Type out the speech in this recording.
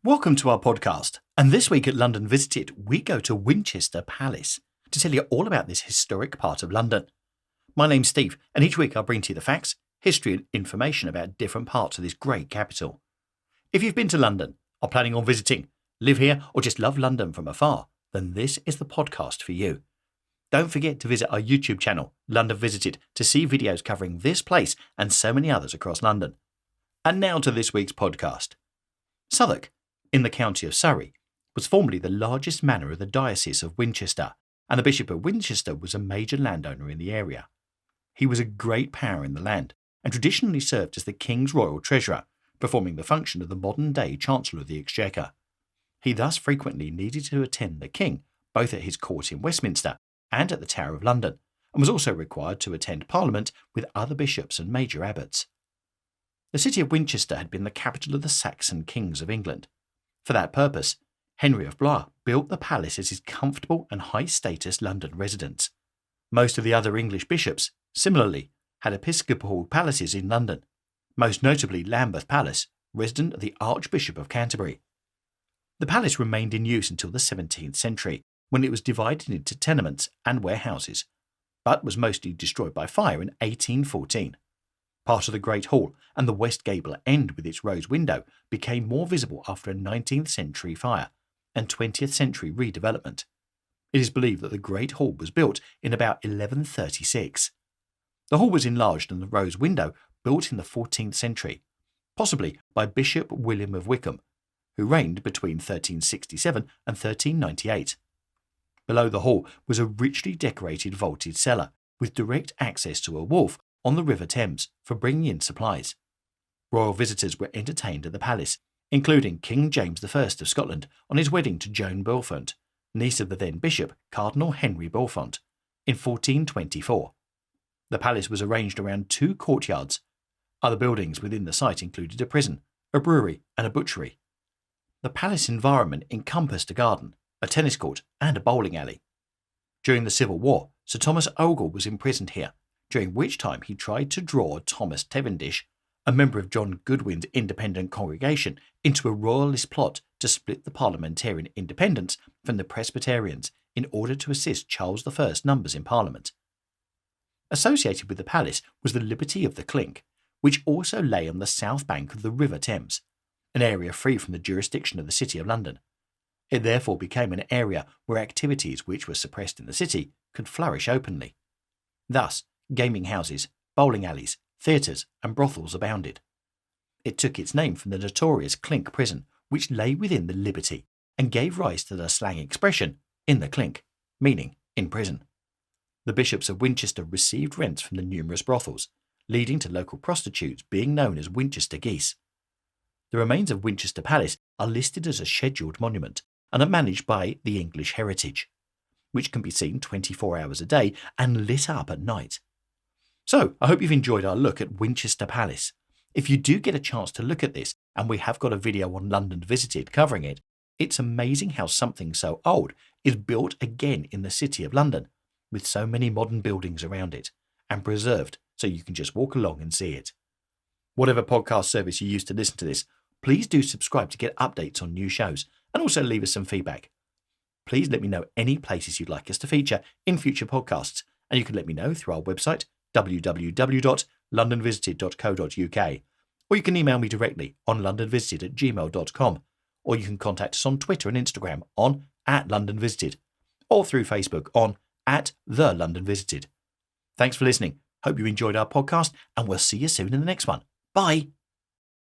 Welcome to our podcast, and this week at London Visited, we go to Winchester Palace to tell you all about this historic part of London. My name's Steve, and each week I'll bring to you the facts, history and information about different parts of this great capital. If you've been to London, are planning on visiting, live here, or just love London from afar, then this is the podcast for you. Don't forget to visit our YouTube channel, London Visited, to see videos covering this place and so many others across London. And now to this week's podcast. Southwark, in the county of Surrey, was formerly the largest manor of the Diocese of Winchester, and the Bishop of Winchester was a major landowner in the area. He was a great power in the land, and traditionally served as the King's royal treasurer, performing the function of the modern-day Chancellor of the Exchequer. He thus frequently needed to attend the King, both at his court in Westminster and at the Tower of London, and was also required to attend Parliament with other bishops and major abbots. The city of Winchester had been the capital of the Saxon kings of England. For that purpose, Henry of Blois built the palace as his comfortable and high-status London residence. Most of the other English bishops, similarly, had episcopal palaces in London, most notably Lambeth Palace, resident of the Archbishop of Canterbury. The palace remained in use until the 17th century, when it was divided into tenements and warehouses, but was mostly destroyed by fire in 1814. Part of the Great Hall and the west gable end with its rose window became more visible after a 19th century fire and 20th century redevelopment. It is believed that the Great Hall was built in about 1136. The hall was enlarged and the rose window built in the 14th century, possibly by Bishop William of Wykeham, who reigned between 1367 and 1398. Below the hall was a richly decorated vaulted cellar with direct access to a wharf on the River Thames for bringing in supplies. Royal visitors were entertained at the palace, including King James I of Scotland on his wedding to Joan Beaufort, niece of the then Bishop Cardinal Henry Beaufort, in 1424. The palace was arranged around two courtyards. Other buildings within the site included a prison, a brewery and a butchery. The palace environment encompassed a garden, a tennis court and a bowling alley. During the Civil War, Sir Thomas Ogle was imprisoned here, during which time he tried to draw Thomas Cavendish, a member of John Goodwin's independent congregation, into a royalist plot to split the parliamentarian independents from the Presbyterians in order to assist Charles I's numbers in Parliament. Associated with the palace was the Liberty of the Clink, which also lay on the south bank of the River Thames, an area free from the jurisdiction of the City of London. It therefore became an area where activities which were suppressed in the city could flourish openly. Thus, gaming houses, bowling alleys, theatres and brothels abounded. It took its name from the notorious Clink prison, which lay within the Liberty, and gave rise to the slang expression, in the clink, meaning in prison. The bishops of Winchester received rents from the numerous brothels, leading to local prostitutes being known as Winchester geese. The remains of Winchester Palace are listed as a scheduled monument and are managed by the English Heritage, which can be seen 24 hours a day and lit up at night. So, I hope you've enjoyed our look at Winchester Palace. If you do get a chance to look at this, and we have got a video on London Visited covering it, it's amazing how something so old is built again in the City of London, with so many modern buildings around it, and preserved so you can just walk along and see it. Whatever podcast service you use to listen to this, please do subscribe to get updates on new shows, and also leave us some feedback. Please let me know any places you'd like us to feature in future podcasts, and you can let me know through our website, www.londonvisited.co.uk, or you can email me directly on londonvisited@gmail.com, or you can contact us on Twitter and Instagram on @LondonVisited, or through Facebook on @TheLondonVisited. Thanks for listening. Hope you enjoyed our podcast, and we'll see you soon in the next one. Bye.